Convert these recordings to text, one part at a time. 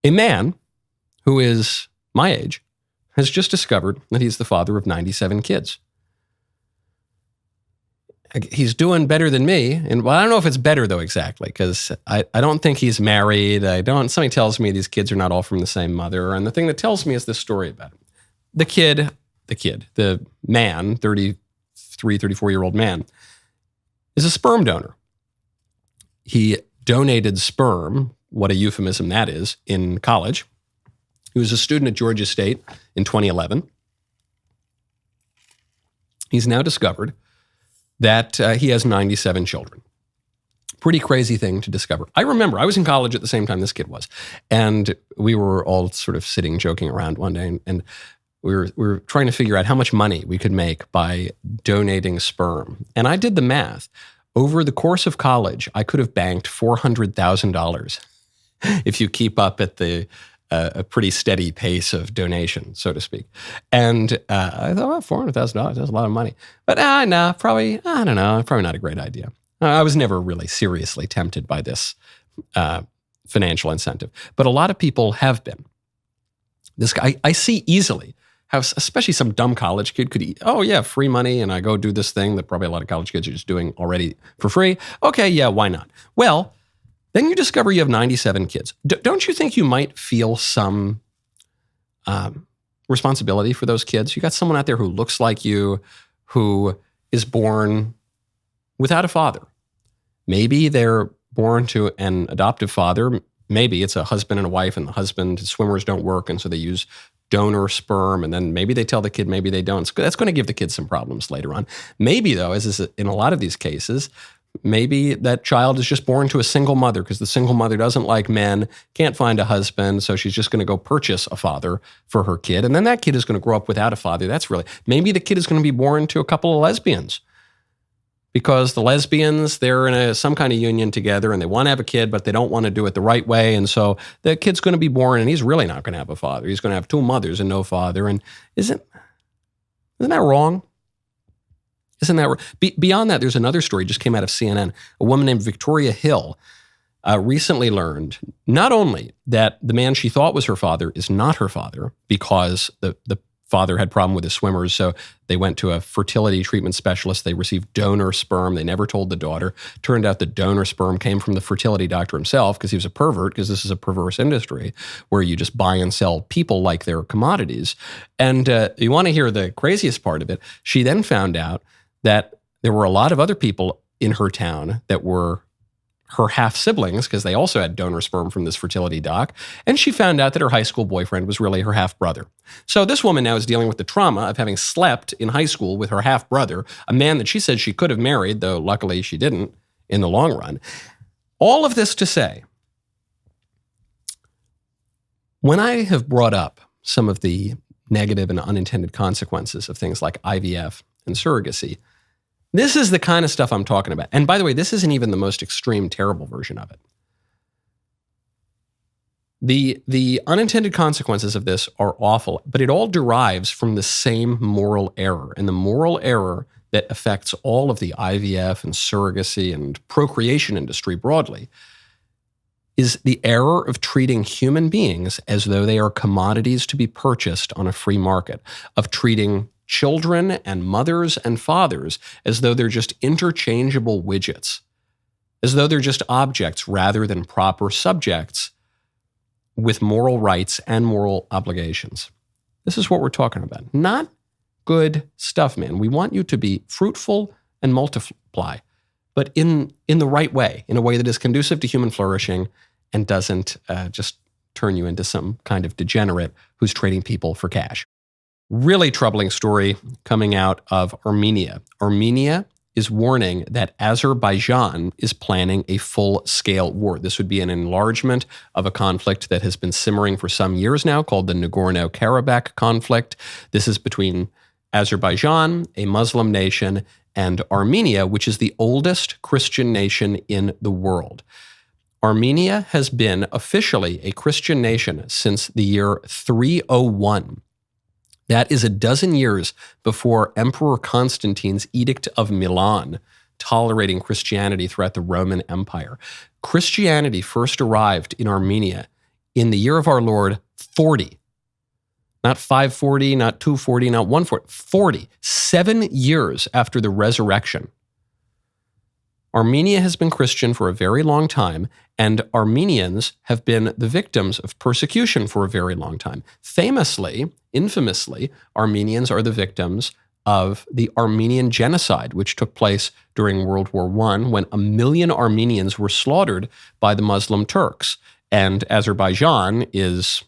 A man who is my age has just discovered that he's the father of 97 kids. He's doing better than me. And well, I don't know if it's better though exactly, because I don't think he's married. Somebody tells me these kids are not all from the same mother. And the thing that tells me is this story about him. The man, 33, 34-year-old man, is a sperm donor. He donated sperm, what a euphemism that is, in college. He was a student at Georgia State in 2011. He's now discovered that he has 97 children. Pretty crazy thing to discover. I remember, I was in college at the same time this kid was, and we were all sort of sitting, joking around one day, and we were trying to figure out how much money we could make by donating sperm. And I did the math. Over the course of college, I could have banked $400,000 if you keep up at a pretty steady pace of donation, so to speak. And I thought, well, $400,000, that's a lot of money. But probably not a great idea. I was never really seriously tempted by this financial incentive. But a lot of people have been. This guy, I see easily how, especially some dumb college kid could eat, free money, and I go do this thing that probably a lot of college kids are just doing already for free. Okay, yeah, why not? Well, then you discover you have 97 kids. Don't you think you might feel some responsibility for those kids? You got someone out there who looks like you, who is born without a father. Maybe they're born to an adoptive father. Maybe it's a husband and a wife, and the swimmers don't work, and so they use donor sperm, and then maybe they tell the kid, maybe they don't. That's going to give the kid some problems later on. Maybe, though, as is in a lot of these cases, maybe that child is just born to a single mother because the single mother doesn't like men, can't find a husband, so she's just going to go purchase a father for her kid, and then that kid is going to grow up without a father. Maybe the kid is going to be born to a couple of lesbians because the lesbians, they're in some kind of union together and they want to have a kid, but they don't want to do it the right way. And so the kid's going to be born and he's really not going to have a father. He's going to have two mothers and no father. And isn't that wrong? Isn't that beyond that? There's another story just came out of CNN. A woman named Victoria Hill recently learned not only that the man she thought was her father is not her father because the father had a problem with his swimmers, so they went to a fertility treatment specialist. They received donor sperm. They never told the daughter. Turned out the donor sperm came from the fertility doctor himself because he was a pervert, because this is a perverse industry where you just buy and sell people like they're commodities. And you want to hear the craziest part of it? She then found out that there were a lot of other people in her town that were her half-siblings, because they also had donor sperm from this fertility doc, and she found out that her high school boyfriend was really her half-brother. So this woman now is dealing with the trauma of having slept in high school with her half-brother, a man that she said she could have married, though luckily she didn't in the long run. All of this to say, when I have brought up some of the negative and unintended consequences of things like IVF and surrogacy, this is the kind of stuff I'm talking about. And by the way, this isn't even the most extreme, terrible version of it. The unintended consequences of this are awful, but it all derives from the same moral error. And the moral error that affects all of the IVF and surrogacy and procreation industry broadly is the error of treating human beings as though they are commodities to be purchased on a free market, of treating children and mothers and fathers as though they're just interchangeable widgets, as though they're just objects rather than proper subjects with moral rights and moral obligations. This is what we're talking about. Not good stuff, man. We want you to be fruitful and multiply, but in the right way, in a way that is conducive to human flourishing and doesn't just turn you into some kind of degenerate who's trading people for cash. Really troubling story coming out of Armenia. Armenia is warning that Azerbaijan is planning a full-scale war. This would be an enlargement of a conflict that has been simmering for some years now called the Nagorno-Karabakh conflict. This is between Azerbaijan, a Muslim nation, and Armenia, which is the oldest Christian nation in the world. Armenia has been officially a Christian nation since the year 301. That is a dozen years before Emperor Constantine's Edict of Milan, tolerating Christianity throughout the Roman Empire. Christianity first arrived in Armenia in the year of our Lord 40. Not 540, not 240, not 140, 40. 7 years after the resurrection. Armenia has been Christian for a very long time, and Armenians have been the victims of persecution for a very long time. Famously, infamously, Armenians are the victims of the Armenian genocide, which took place during World War I, when 1 million Armenians were slaughtered by the Muslim Turks. And Azerbaijan is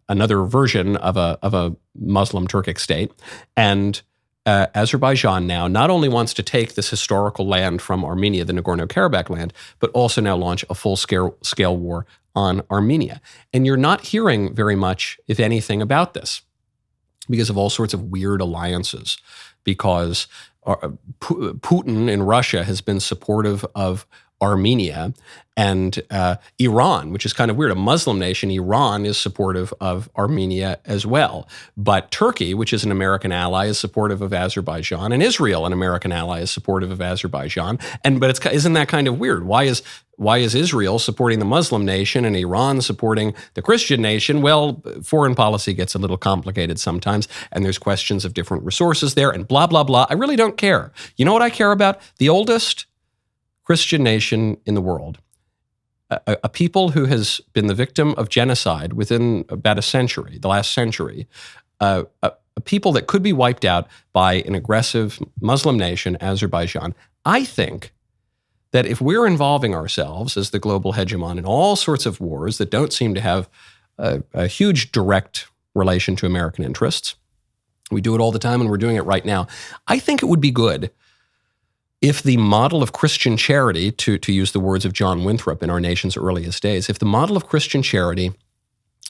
another version of a Muslim Turkic state. And Azerbaijan now not only wants to take this historical land from Armenia, the Nagorno-Karabakh land, but also now launch a full-scale war on Armenia. And you're not hearing very much, if anything, about this because of all sorts of weird alliances, because Putin in Russia has been supportive of Armenia, and Iran, which is kind of weird, a Muslim nation, Iran is supportive of Armenia as well. But Turkey, which is an American ally, is supportive of Azerbaijan, and Israel, an American ally, is supportive of Azerbaijan. But isn't that kind of weird? Why is Israel supporting the Muslim nation and Iran supporting the Christian nation? Well, foreign policy gets a little complicated sometimes, and there's questions of different resources there, and blah, blah, blah. I really don't care. You know what I care about? The oldest Christian nation in the world, a people who has been the victim of genocide within about a century, the last century, a people that could be wiped out by an aggressive Muslim nation, Azerbaijan. I think that if we're involving ourselves as the global hegemon in all sorts of wars that don't seem to have a huge direct relation to American interests, we do it all the time and we're doing it right now. I think it would be good if the model of Christian charity, to use the words of John Winthrop in our nation's earliest days, if the model of Christian charity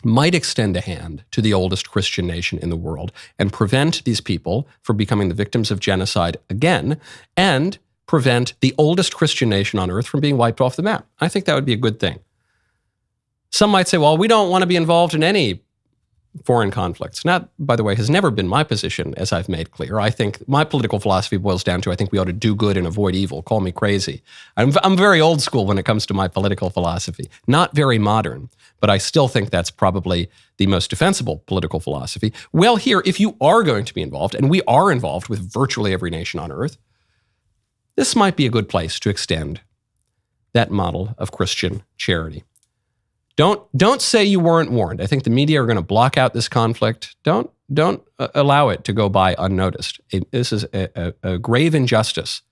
might extend a hand to the oldest Christian nation in the world and prevent these people from becoming the victims of genocide again, and prevent the oldest Christian nation on earth from being wiped off the map. I think that would be a good thing. Some might say, well, we don't want to be involved in any foreign conflicts. That, by the way, has never been my position, as I've made clear. I think my political philosophy boils down to, I think we ought to do good and avoid evil. Call me crazy. I'm very old school when it comes to my political philosophy. Not very modern, but I still think that's probably the most defensible political philosophy. Well, here, if you are going to be involved, and we are involved with virtually every nation on earth, this might be a good place to extend that model of Christian charity. Don't say you weren't warned. I think the media are going to block out this conflict. Don't allow it to go by unnoticed. This is a grave injustice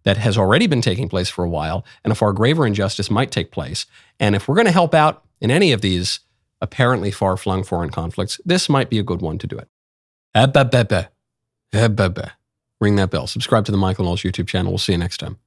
that has already been taking place for a while, and a far graver injustice might take place. And if we're going to help out in any of these apparently far-flung foreign conflicts, this might be a good one to do it. Ring that bell. Subscribe to the Michael Knowles YouTube channel. We'll see you next time.